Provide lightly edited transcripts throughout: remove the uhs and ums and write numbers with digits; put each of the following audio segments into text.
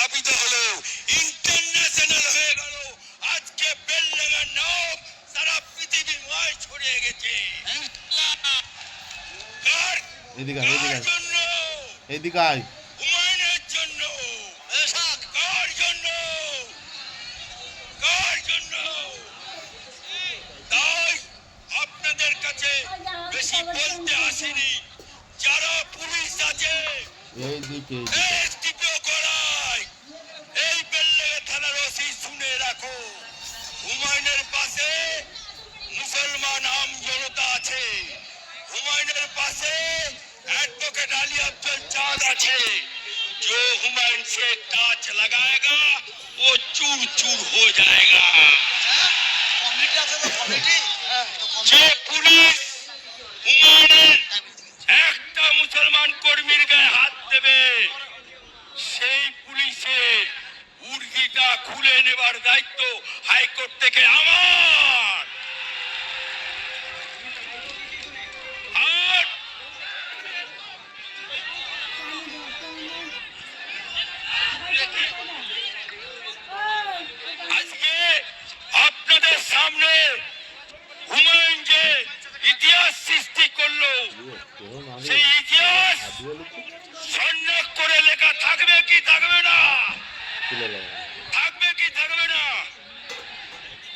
স্থাপিত হলো, ইন্টারন্যাশনাল হয়ে গেল। আজকে বেলডাঙ্গার নাম সারা পৃথিবীময় ছড়িয়ে গেছে। হুমায়ুনের জন্য। কার জন্য? কার জন্য? তাই আপনাদের কাছে বেশি বলতে আসেনি। যারা পুলিশ আছে এসডিপিও করায়, এই বেলডাঙ্গা থানার ওসি শুনে রাখো, হুমায়ুনের পাশে মুসলমান আম জনতা আছে, হুমায়ুনের পাশে एडवोकेट अली अब्दुल चाँद আছে। जो हुमायूं से टाच लगाएगा वो चूर चूर हो जाएगा। যে পুলিশ হুমায়ুনের একটা মুসলমান কর্মীর গায়ে হাত দেবে, সেই পুলিশের উর্দিটা খুলে নেবার দায়িত্ব হাইকোর্ট থেকে আমার। আর আজকে আপনাদের সামনে হুমায়ুন যে ইতিহাস সৃষ্টি করলো, সেই ইতিহাস সন্ন্যাস করে লেখা থাকবে কি থাকবে না? থাকবে কি থাকবে না?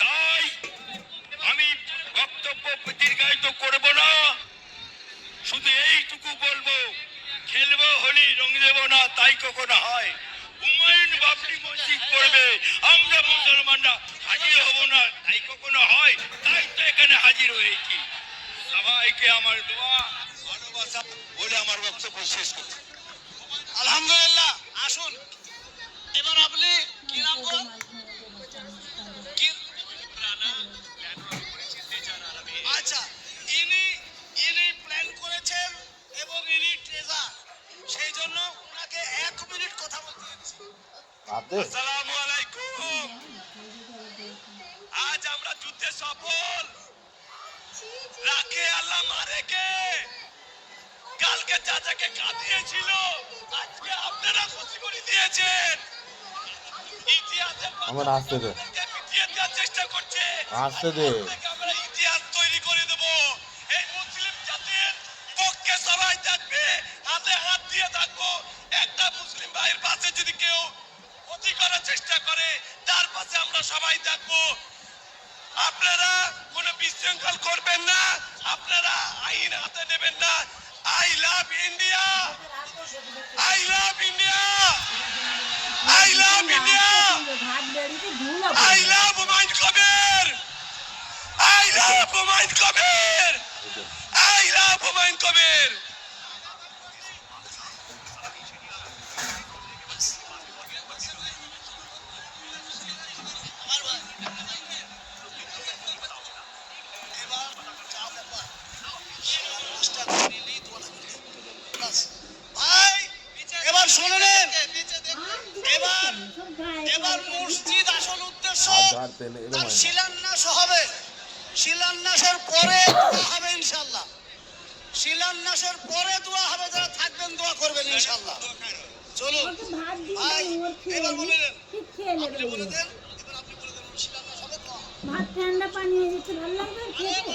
তাই আমি বক্তব্য দীর্ঘায়িত করব না, শুধু এইটুকু বলবো, খেলবো হোলি রং দেব না, তাই কখনো হয়? হুমায়ুন বাবরি মসজিদ করবে, আমরা মুসলমানরা হাজির হব না, তাই কখনো হয়? তাই তো এখানে হাজির হয়েছি। সবাইকে আমার দোয়া ভালোবাসা বলে আমার বক্তব্য শেষ করছি। আলহামদুলিল্লাহ। আসুন এবার আপনি কি নাম বলেন? আচ্ছা, ইনি প্ল্যান করেছেন এবং ইনি ট্রেজার, সেই জন্য ওনাকে 1 মিনিট কথা বলতে দিচ্ছি। আসসালামু আলাইকুম। আজ আমরা যুদ্ধে সফল। রাখে আল্লাহ মারে কে? কালকে চাচাকে কাঁদিয়েছিল, আজকে আপনারা খুশি করে দিয়েছেন। ইতিহাসে আমার আসতে দে, মিটিয়ে দেওয়ার চেষ্টা করছে। আসতে দে। আমরা ইতিহাস তৈরি করে দেব। এই মুসলিম জাতির পক্ষে সবাই থাকবে, হাতে হাত দিয়ে থাকবো। একটা মুসলিম ভাইয়ের পাশে যদি কেউ ক্ষতি করার চেষ্টা করে, তার পাশে আমরা সবাই থাকবো। আপনারা কোনো বিশৃঙ্খল করবেন না, আপনারা আইন হাতে নেবেন না। I love India, I love India, I love India, I love Humayun Kabir, I love Humayun Kabir, I love Humayun Kabir. ভাই এবার শুনে নেন, এবার মসজিদ আসল উদ্দেশ্য তার শিলান্যাস হবে। শিলান্যাসের পরে দোয়া হবে ইনশাআল্লাহ। শিলান্যাসের পরে দোয়া হবে, যারা থাকবেন দোয়া করবেন ইনশাআল্লাহ। চলুন ভাই এবার বলে দেন, আপনি বলে দেন, এবার আপনি বলে দেন শিলান্যাস হবে তো? ভাত ঠান্ডা পানি হয়ে যেতে ভালো লাগবে খেতে।